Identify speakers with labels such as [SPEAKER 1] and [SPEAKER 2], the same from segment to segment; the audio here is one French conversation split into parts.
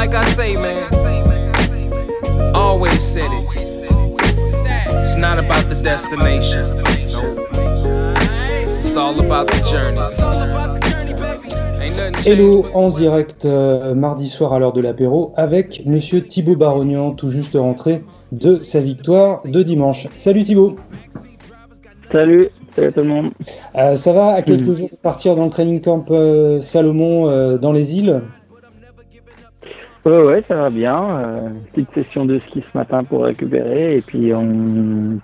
[SPEAKER 1] like I say, man, always said it. It's not about the destination. It's all about the journey.
[SPEAKER 2] Hello, en direct mardi soir à l'heure de l'apéro avec Monsieur Thibaut Barognan, tout juste rentré de sa victoire de dimanche. Salut Thibaut.
[SPEAKER 3] Salut à tout le monde.
[SPEAKER 2] Ça va, à quelques jours de partir dans le training camp Salomon dans les îles?
[SPEAKER 3] Ouais, ça va bien. Petite session de ski ce matin pour récupérer et puis on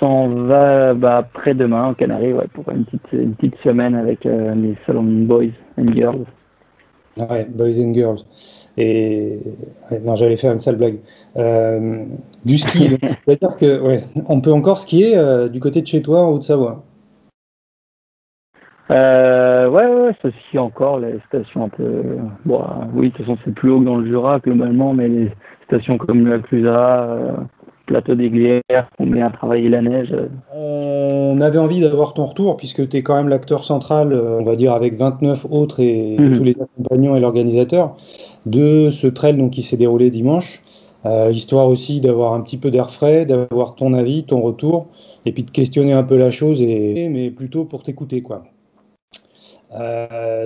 [SPEAKER 3] s'en va après-demain aux Canaries pour une petite semaine avec les Salomon Boys and Girls.
[SPEAKER 2] Ouais, Boys and Girls. Et non, j'allais faire une sale blague. Du ski, donc, c'est-à-dire que on peut encore skier du côté de chez toi en Haute-Savoie.
[SPEAKER 3] Ouais, ça skie encore les stations un peu. Oui, de toute façon c'est plus haut que dans le Jura globalement, mais les stations comme le Clusaz, Plateau des Glières, on met à travailler la neige.
[SPEAKER 2] On avait envie d'avoir ton retour puisque tu es quand même l'acteur central, on va dire avec 29 autres et tous les accompagnants et l'organisateur de ce trail donc, qui s'est déroulé dimanche. Histoire aussi d'avoir un petit peu d'air frais, d'avoir ton avis, ton retour et puis de questionner un peu la chose, mais plutôt pour t'écouter, quoi.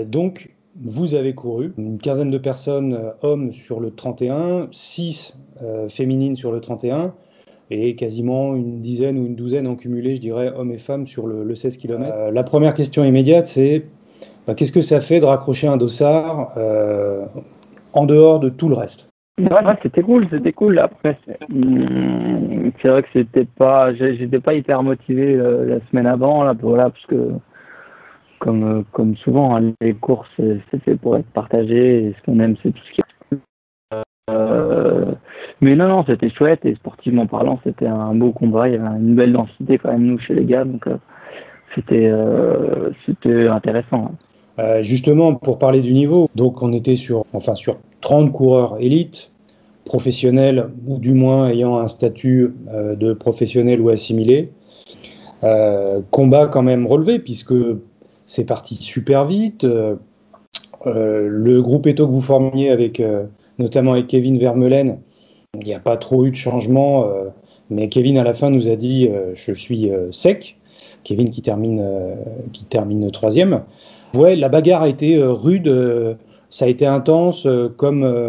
[SPEAKER 2] Donc, vous avez couru une quinzaine de personnes, hommes sur le 31, 6 féminines sur le 31 et quasiment une dizaine ou une douzaine en cumulé, je dirais, hommes et femmes sur le 16 km. La première question immédiate, c'est qu'est-ce que ça fait de raccrocher un dossard en dehors de tout le reste?
[SPEAKER 3] Ouais, c'était cool. Après, c'est vrai que j'étais pas hyper motivé la semaine avant, parce que comme souvent, hein, les courses, c'est fait pour être partagé, et ce qu'on aime, c'est tout ce qui mais non, c'était chouette, et sportivement parlant, c'était un beau combat, il y avait une belle densité quand même, nous, chez les gars, donc c'était intéressant.
[SPEAKER 2] Justement, pour parler du niveau, donc on était sur 30 coureurs élites, professionnels, ou du moins ayant un statut de professionnel ou assimilé. Combat quand même relevé, puisque c'est parti super vite. Le groupe Eto que vous formiez avec, notamment avec Kevin Vermeulen, il n'y a pas trop eu de changement, mais Kevin à la fin nous a dit je suis sec. Kevin qui termine 3e. Ouais, la bagarre a été rude, ça a été intense, comme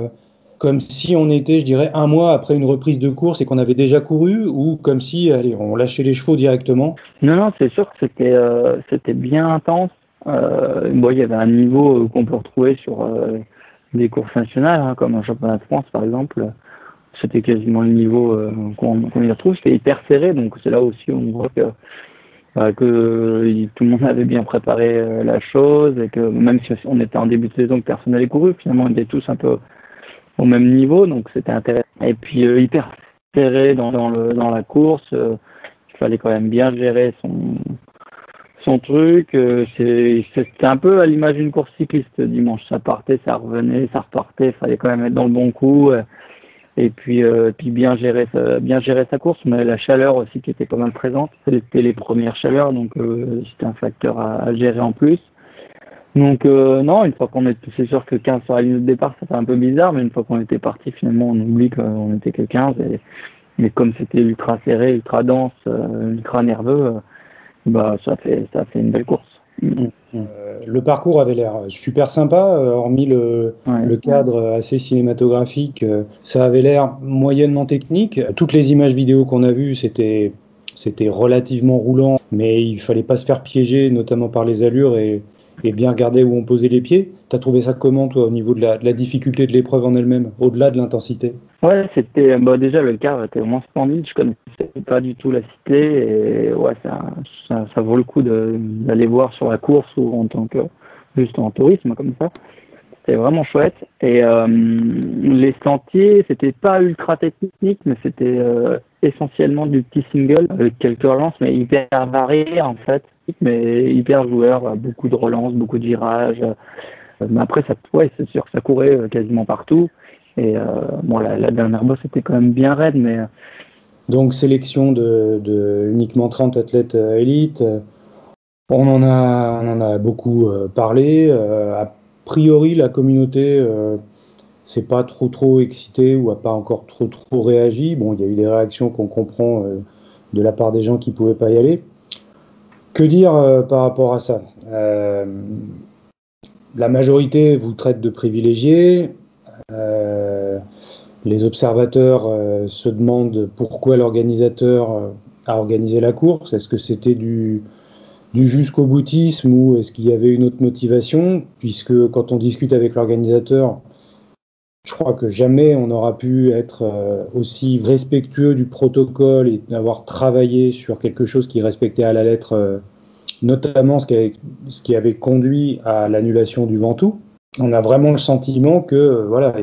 [SPEAKER 2] si on était, je dirais, un mois après une reprise de course et qu'on avait déjà couru, ou comme si, on lâchait les chevaux directement.
[SPEAKER 3] Non, c'est sûr que c'était bien intense. Il y avait un niveau qu'on peut retrouver sur des courses nationales, hein, comme un championnat de France par exemple. C'était quasiment le niveau qu'on y retrouve. C'était hyper serré, donc c'est là aussi où on voit que tout le monde avait bien préparé la chose, et que même si on était en début de saison, que personne n'avait couru, finalement on était tous un peu au même niveau, donc c'était intéressant. Et puis hyper serré dans la course, il fallait quand même bien gérer son truc. C'était un peu à l'image d'une course cycliste dimanche. Ça partait, ça revenait, ça repartait, il fallait quand même être dans le bon coup. Et puis bien gérer sa course, mais la chaleur aussi qui était quand même présente. C'était les premières chaleurs, donc c'était un facteur à gérer en plus. Donc non, une fois c'est sûr que 15 sur la ligne de départ, ça fait un peu bizarre, mais une fois qu'on était parti, finalement, on oublie qu'on était que 15. Mais comme c'était ultra serré, ultra dense, ultra nerveux, ça fait une belle course.
[SPEAKER 2] Le parcours avait l'air super sympa, hormis le cadre assez cinématographique, ça avait l'air moyennement technique. Toutes les images vidéo qu'on a vues, c'était relativement roulant, mais il fallait pas se faire piéger, notamment par les allures, et bien regarder où on posait les pieds. T'as trouvé ça comment, toi, au niveau de la difficulté de l'épreuve en elle-même, au-delà de l'intensité?
[SPEAKER 3] Ouais, c'était déjà le cadre était vraiment splendide. Je connaissais pas du tout la cité, et ça vaut le coup d'aller voir sur la course ou en tant que juste en tourisme comme ça. C'était vraiment chouette. Et les sentiers, c'était pas ultra technique, mais c'était essentiellement du petit single avec quelques relances, mais hyper varié en fait, mais hyper joueur, beaucoup de relances, beaucoup de virages. Mais après, c'est sûr que ça courait quasiment partout. Et la dernière bosse était quand même bien raide, mais...
[SPEAKER 2] Donc sélection de uniquement 30 athlètes élites. On en a beaucoup parlé. A priori, la communauté s'est pas trop excité ou a pas encore trop réagi. Bon, il y a eu des réactions qu'on comprend de la part des gens qui pouvaient pas y aller. Que dire par rapport à ça? La majorité vous traite de privilégiés. Les observateurs se demandent pourquoi l'organisateur a organisé la course. Est-ce que c'était du jusqu'au boutisme ou est-ce qu'il y avait une autre motivation? Puisque quand on discute avec l'organisateur, je crois que jamais on n'aura pu être aussi respectueux du protocole et d'avoir travaillé sur quelque chose qui respectait à la lettre, notamment ce qui avait conduit à l'annulation du Ventoux. On a vraiment le sentiment que voilà,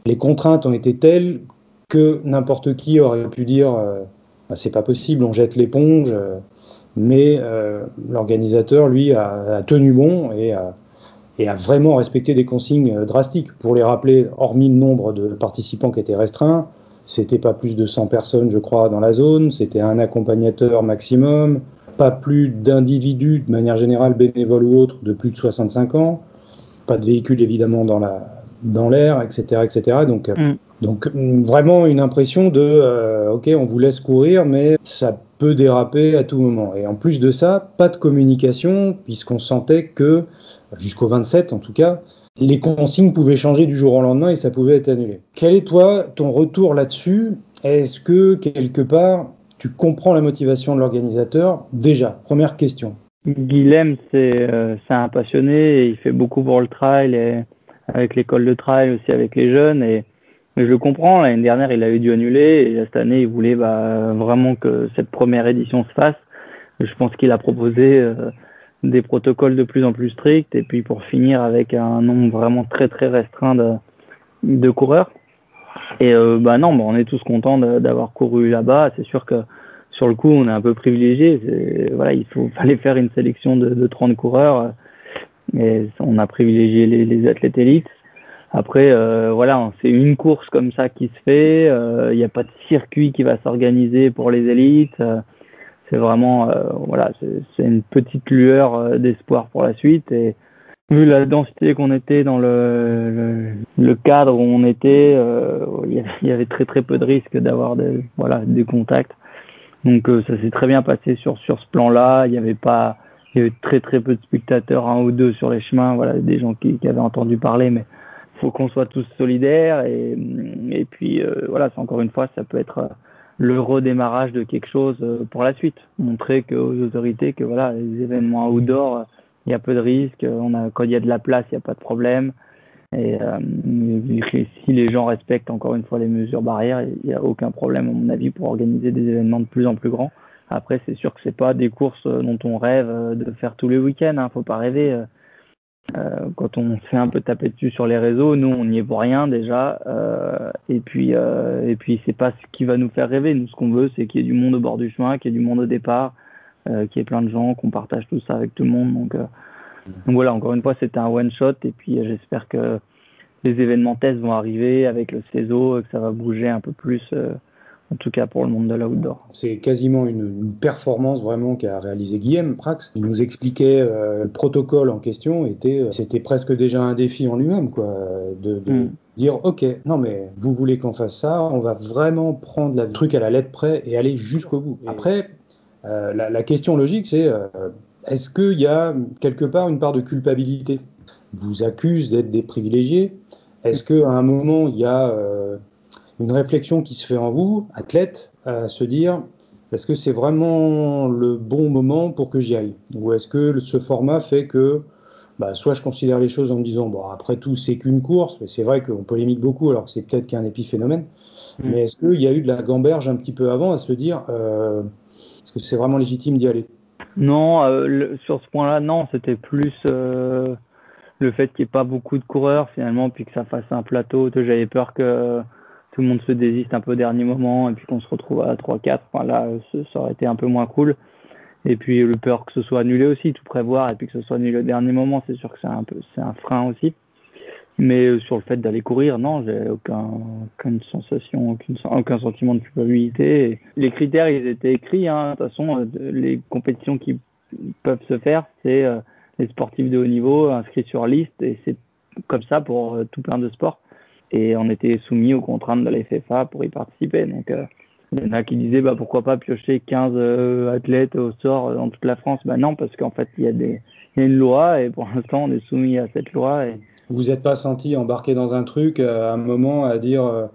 [SPEAKER 2] les contraintes ont été telles que n'importe qui aurait pu dire c'est pas possible, on jette l'éponge. Mais l'organisateur, lui, a tenu bon et a vraiment respecté des consignes drastiques. Pour les rappeler, hormis le nombre de participants qui était restreint, c'était pas plus de 100 personnes, je crois, dans la zone, c'était un accompagnateur maximum, pas plus d'individus, de manière générale, bénévoles ou autres, de plus de 65 ans, pas de véhicules, évidemment, dans l'air, etc., etc. Donc, vraiment une impression de ok, on vous laisse courir, mais ça peut déraper à tout moment. Et en plus de ça, pas de communication, puisqu'on sentait que, jusqu'au 27 en tout cas, les consignes pouvaient changer du jour au lendemain et ça pouvait être annulé. Quel est, toi, ton retour là-dessus? Est-ce que, quelque part, tu comprends la motivation de l'organisateur? Déjà, première question.
[SPEAKER 3] Guilhem, c'est un passionné et il fait beaucoup pour le trail, et avec l'école de trail, aussi avec les jeunes. Et je le comprends, l'année dernière, il avait dû annuler et cette année, il voulait vraiment que cette première édition se fasse. Je pense qu'il a proposé des protocoles de plus en plus stricts et puis pour finir avec un nombre vraiment très très restreint de coureurs. Et non, on est tous contents d'avoir couru là-bas. C'est sûr que sur le coup, on est un peu privilégié. Voilà, fallait faire une sélection de 30 coureurs et on a privilégié les athlètes élites. Après, voilà, c'est une course comme ça qui se fait. Il n'y a pas de circuit qui va s'organiser pour les élites. C'est vraiment, voilà, c'est une petite lueur d'espoir pour la suite. Et vu la densité qu'on était dans le cadre où on était, il y avait très très peu de risques d'avoir des contacts. Donc ça s'est très bien passé sur ce plan-là. Il y avait très très peu de spectateurs, un ou deux sur les chemins, voilà, des gens qui avaient entendu parler, mais faut qu'on soit tous solidaires et puis voilà, c'est encore une fois, ça peut être le redémarrage de quelque chose pour la suite. Montrer aux autorités que voilà, les événements outdoor, il y a peu de risques, quand il y a de la place, il n'y a pas de problème. Et si les gens respectent encore une fois les mesures barrières, il n'y a aucun problème à mon avis pour organiser des événements de plus en plus grands. Après, c'est sûr que c'est pas des courses dont on rêve de faire tous les week-ends, hein, faut pas rêver. Quand on se fait un peu taper dessus sur les réseaux, nous on n'y est pour rien déjà. Et puis c'est pas ce qui va nous faire rêver. Nous, ce qu'on veut, c'est qu'il y ait du monde au bord du chemin, qu'il y ait du monde au départ, qu'il y ait plein de gens, qu'on partage tout ça avec tout le monde. Donc voilà, encore une fois, c'était un one shot. Et puis j'espère que les événements tests vont arriver avec le CESO, que ça va bouger un peu plus. En tout cas pour le monde de l'outdoor.
[SPEAKER 2] C'est quasiment une performance vraiment qu'a réalisé Guilhem Prax. Il nous expliquait le protocole en question, c'était presque déjà un défi en lui-même, quoi, de dire ok, non mais vous voulez qu'on fasse ça, on va vraiment prendre le truc à la lettre près et aller jusqu'au bout. Après, la question logique, c'est est-ce qu'il y a quelque part une part de culpabilité? Vous accuse d'être des privilégiés. Est-ce qu'à un moment, il y a une réflexion qui se fait en vous, athlète, à se dire est-ce que c'est vraiment le bon moment pour que j'y aille? Ou est-ce que ce format fait que soit je considère les choses en me disant bon, après tout, c'est qu'une course, mais c'est vrai qu'on polémique beaucoup alors que c'est peut-être qu'un épiphénomène, mais est-ce qu'il y a eu de la gamberge un petit peu avant à se dire est-ce que c'est vraiment légitime d'y aller?
[SPEAKER 3] Non, sur ce point-là, non, c'était plus le fait qu'il n'y ait pas beaucoup de coureurs finalement, puis que ça fasse un plateau. J'avais peur que tout le monde se désiste un peu au dernier moment et puis qu'on se retrouve à 3-4. Enfin, là, ça aurait été un peu moins cool. Et puis le peur que ce soit annulé aussi, tout prévoir et puis que ce soit annulé au dernier moment, c'est sûr que c'est un frein aussi. Mais sur le fait d'aller courir, non, j'ai aucune sensation, aucun sentiment de culpabilité. Et les critères, ils étaient écrits. Hein. De toute façon, les compétitions qui peuvent se faire, c'est les sportifs de haut niveau inscrits sur liste et c'est comme ça pour tout plein de sports. et on était soumis aux contraintes de la FFA pour y participer. Donc, il y en a qui disaient pourquoi pas piocher 15 athlètes au sort dans toute la France. Non, parce qu'en fait, il y a une loi et pour l'instant, on est soumis à cette loi. Et...
[SPEAKER 2] Vous n'êtes pas senti embarqué dans un truc à un moment à dire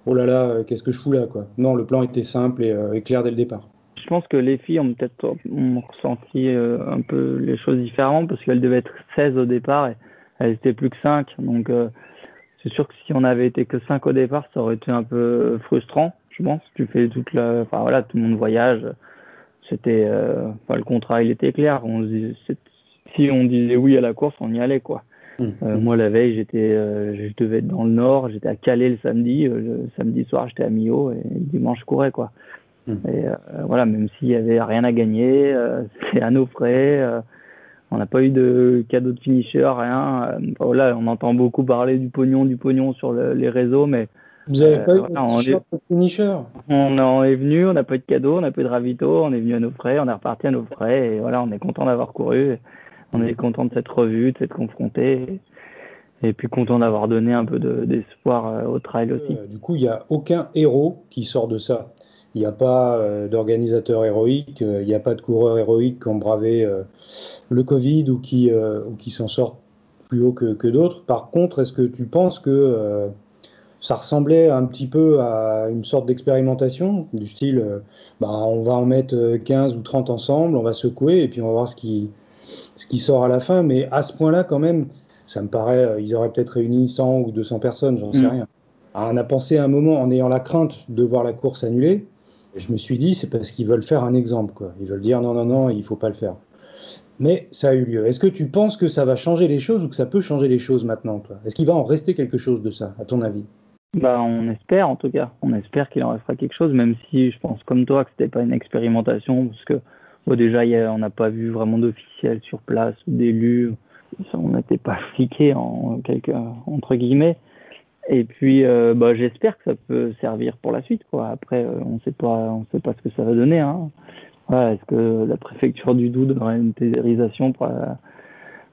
[SPEAKER 2] oh là là, qu'est-ce que je fous là quoi. Non, le plan était simple et clair dès le départ.
[SPEAKER 3] Je pense que les filles ont ressenti un peu les choses différemment parce qu'elles devaient être 16 au départ et elles étaient plus que 5. Donc, c'est sûr que si on avait été que 5 au départ, ça aurait été un peu frustrant, je pense. Tu fais tout le monde voyage. C'était, le contrat, il était clair. Si on disait oui à la course, on y allait, quoi. Moi, la veille, je devais être dans le Nord. J'étais à Calais le samedi. Le samedi soir, j'étais à Millau et le dimanche, je courais, quoi. Et même s'il y avait rien à gagner, c'est à nos frais. On n'a pas eu de cadeau de finisher, rien. On entend beaucoup parler du pognon sur les réseaux, mais
[SPEAKER 2] vous n'avez pas eu de t-shirt de finisher.
[SPEAKER 3] On est venu, on n'a pas eu de cadeau, on n'a pas eu de ravito, on est venu à nos frais, on est reparti à nos frais, et voilà, on est content d'avoir couru, on est content de s'être revu, de s'être confronté, et puis content d'avoir donné un peu d'espoir au trail aussi.
[SPEAKER 2] Du coup, il n'y a aucun héros qui sort de ça. Il n'y a pas d'organisateur héroïque, il n'y a pas de coureurs héroïques qui ont bravé le Covid ou qui s'en sortent plus haut que d'autres. Par contre, est-ce que tu penses que ça ressemblait un petit peu à une sorte d'expérimentation du style on va en mettre 15 ou 30 ensemble, on va secouer et puis on va voir ce qui sort à la fin. Mais à ce point-là, quand même, ça me paraît, ils auraient peut-être réuni 100 ou 200 personnes, j'en sais rien. Alors, on a pensé un moment, en ayant la crainte de voir la course annulée, je me suis dit, c'est parce qu'ils veulent faire un exemple, quoi. Ils veulent dire non, il ne faut pas le faire. Mais ça a eu lieu. Est-ce que tu penses que ça va changer les choses ou que ça peut changer les choses maintenant, toi ? Est-ce qu'il va en rester quelque chose de ça, à ton avis ?
[SPEAKER 3] On espère, en tout cas. On espère qu'il en restera quelque chose, même si je pense comme toi que ce n'était pas une expérimentation, parce que déjà, on n'a pas vu vraiment d'officiels sur place ou d'élus. On n'était pas fliqués, entre guillemets. Et puis, j'espère que ça peut servir pour la suite, quoi. Après, on sait pas ce que ça va donner, hein. Est-ce que la préfecture du Doubs donnerait une thésarisation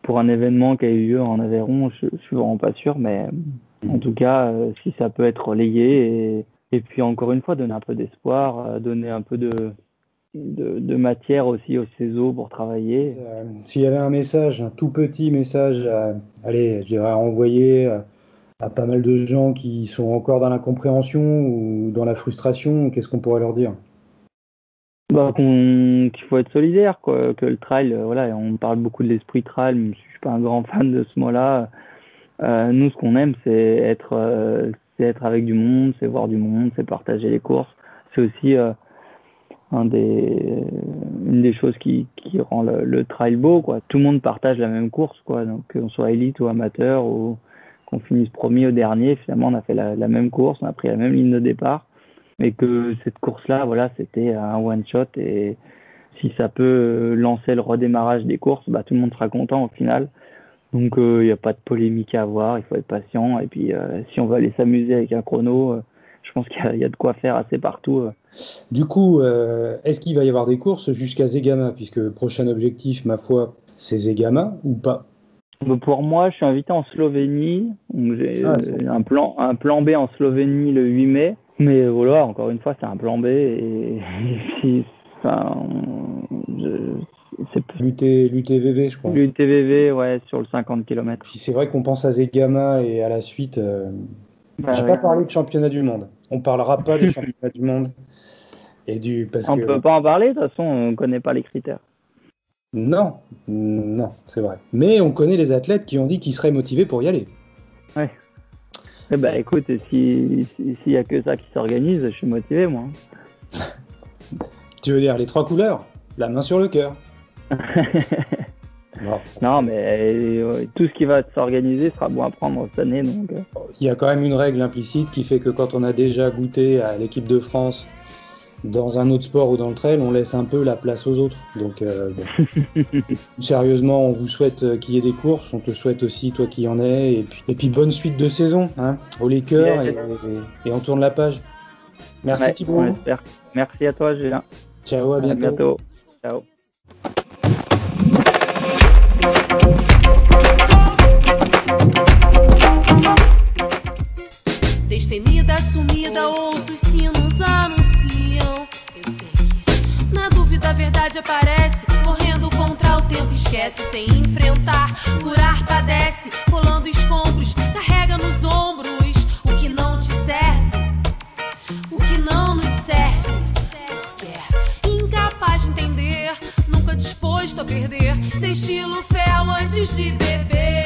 [SPEAKER 3] pour un événement qui a eu lieu en Aveyron ? Je suis vraiment pas sûr, mais en tout cas, si ça peut être relayé et puis encore une fois donner un peu d'espoir, donner un peu de matière aussi aux CESO pour travailler.
[SPEAKER 2] S'il y avait un message, un tout petit message, je dirais à envoyer à pas mal de gens qui sont encore dans l'incompréhension ou dans la frustration, qu'est-ce qu'on pourrait leur dire ?
[SPEAKER 3] Qu'il faut être solidaire, quoi, que le trail, on parle beaucoup de l'esprit trail, mais je suis pas un grand fan de ce mot-là. Nous, ce qu'on aime, c'est être avec du monde, c'est voir du monde, c'est partager les courses. C'est aussi une des choses qui rend le trail beau, quoi. Tout le monde partage la même course, quoi. Donc, qu'on soit élite ou amateur ou qu'on finisse premier ou dernier, finalement, on a fait la même course, on a pris la même ligne de départ. Et que cette course-là, c'était un one-shot. Et si ça peut lancer le redémarrage des courses, tout le monde sera content au final. Donc, il n'y a pas de polémique à avoir, il faut être patient. Et puis, si on veut aller s'amuser avec un chrono, je pense qu'il y a de quoi faire assez partout.
[SPEAKER 2] Du coup, est-ce qu'il va y avoir des courses jusqu'à Zegama, puisque le prochain objectif, ma foi, c'est Zegama ou pas ?
[SPEAKER 3] Pour moi, je suis invité en Slovénie. Donc j'ai un plan B en Slovénie le 8 mai. Mais voilà, encore une fois, c'est un plan B. C'est
[SPEAKER 2] l'UTVV, je crois.
[SPEAKER 3] L'UTVV, ouais, sur le 50 km.
[SPEAKER 2] Puis c'est vrai qu'on pense à Zegama et à la suite. J'ai pas parlé de championnat du monde. On parlera pas des championnats du monde.
[SPEAKER 3] On peut pas en parler, de toute façon, on connaît pas les critères.
[SPEAKER 2] Non, c'est vrai. Mais on connaît les athlètes qui ont dit qu'ils seraient motivés pour y aller.
[SPEAKER 3] Ouais. Écoute, s'il y a que ça qui s'organise, je suis motivé, moi.
[SPEAKER 2] Tu veux dire les 3 couleurs ? La main sur le cœur.
[SPEAKER 3] Non, mais tout ce qui va s'organiser sera bon à prendre cette année. Donc.
[SPEAKER 2] Il y a quand même une règle implicite qui fait que quand on a déjà goûté à l'équipe de France dans un autre sport ou dans le trail, on laisse un peu la place aux autres. Donc, sérieusement, on vous souhaite qu'il y ait des courses. On te souhaite aussi, toi qui en es. Et puis bonne suite de saison. Au liqueur et on tourne la page. Merci Thibaut.
[SPEAKER 3] On espère. Merci à toi, Julien.
[SPEAKER 2] Ciao, à bientôt.
[SPEAKER 3] Ciao.
[SPEAKER 4] a verdade aparece, correndo contra o tempo, esquece. Sem enfrentar, curar, padece, rolando escombros, carrega nos ombros o que não te serve, o que não nos serve. Incapaz de entender, nunca disposto a perder, destilo fel antes de beber.